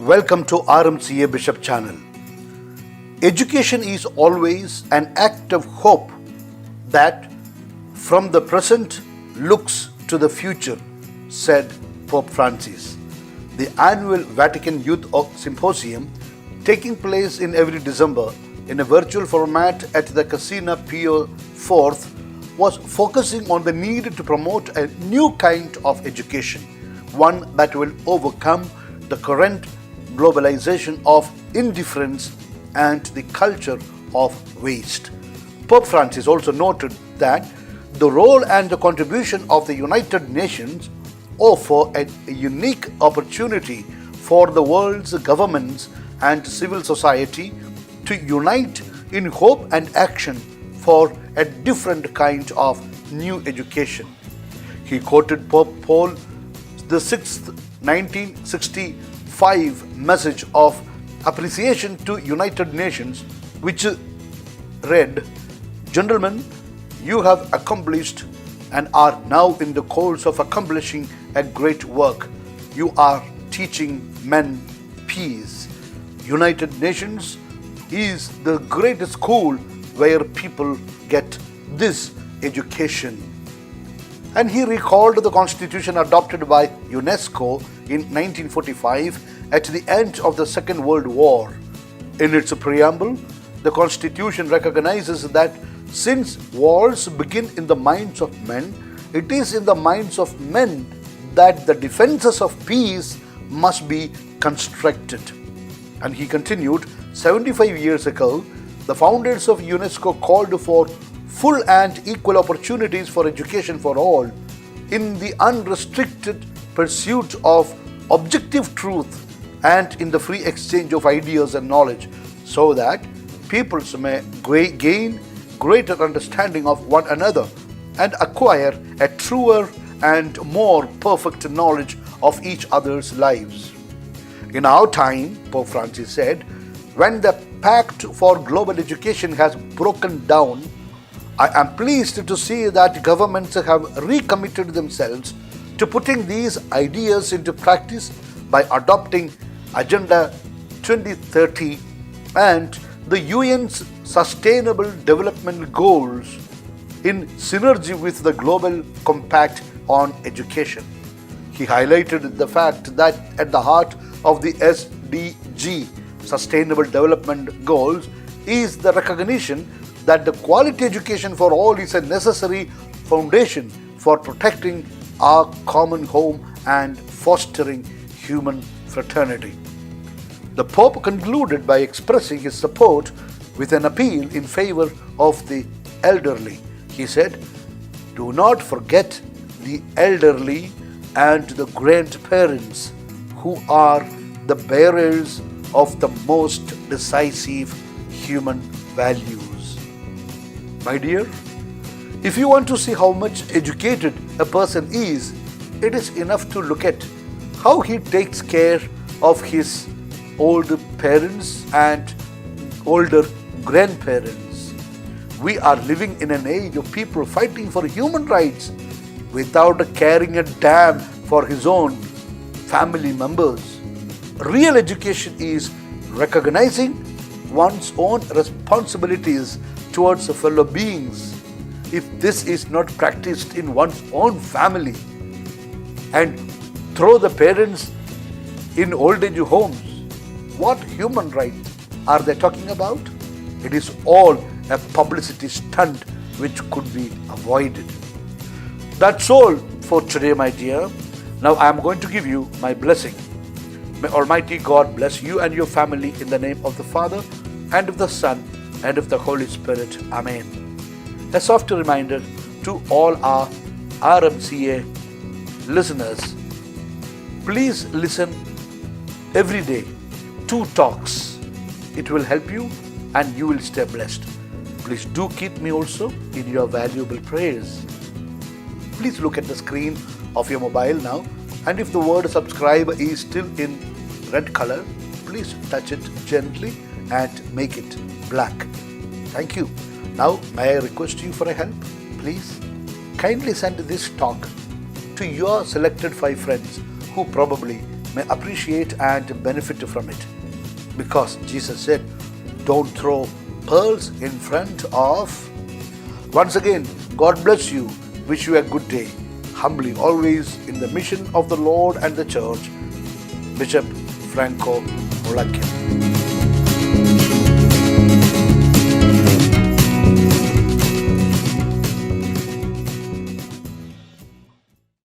Welcome to RMCA Bishop Channel. Education is always an act of hope that from the present looks to the future, said Pope Francis. The annual Vatican Youth Symposium, taking place in every December in a virtual format at the Casina Pio IV, was focusing on the need to promote a new kind of education, one that will overcome the current globalization of indifference and the culture of waste. Pope Francis also noted that the role and the contribution of the United Nations offer a unique opportunity for the world's governments and civil society to unite in hope and action for a different kind of new education. He quoted Pope Paul VI 1965 message of appreciation to United Nations, which read, "Gentlemen, you have accomplished and are now in the course of accomplishing a great work. You are teaching men peace. United Nations is the great school where people get this education." And he recalled the constitution adopted by UNESCO in 1945 at the end of the Second World War. In its preamble, the constitution recognizes that since wars begin in the minds of men, it is in the minds of men that the defenses of peace must be constructed. And he continued, 75 years ago, the founders of UNESCO called for full and equal opportunities for education for all in the unrestricted pursuit of objective truth and in the free exchange of ideas and knowledge, so that peoples may gain greater understanding of one another and acquire a truer and more perfect knowledge of each other's lives. In our time, Pope Francis said, when the pact for global education has broken down, I am pleased to see that governments have recommitted themselves to putting these ideas into practice by adopting Agenda 2030 and the UN's Sustainable Development Goals in synergy with the Global Compact on Education. He highlighted the fact that at the heart of the SDG, Sustainable Development Goals, is the recognition that the quality education for all is a necessary foundation for protecting our common home and fostering human fraternity. The Pope concluded by expressing his support with an appeal in favor of the elderly. He said, "Do not forget the elderly and the grandparents, who are the bearers of the most decisive human values." My dear, if you want to see how much educated a person is, it is enough to look at how he takes care of his older parents and older grandparents. We are living in an age of people fighting for human rights without caring a damn for his own family members. Real education is recognizing one's own responsibilities towards fellow beings. If this is not practiced in one's own family and through the parents in old age homes, what human rights are they talking about? It is all a publicity stunt which could be avoided. That's all for today, my dear. Now I am going to give you my blessing. May Almighty God bless you and your family in the name of the Father and of the Son and of the Holy Spirit. Amen. A soft reminder to all our RMCA listeners, please listen every day 2 talks. It will help you and you will stay blessed. Please do keep me also in your valuable prayers. Please look at the screen of your mobile now, and if the word subscribe is still in red color, please touch it gently and make it black. Thank you. Now, may I request you for a help? Please kindly send this talk to your selected 5 friends who probably may appreciate and benefit from it. Because Jesus said, don't throw pearls in front of. Once again, God bless you. Wish you a good day. Humbly, always in the mission of the Lord and the Church, Bishop Franco Mullakil.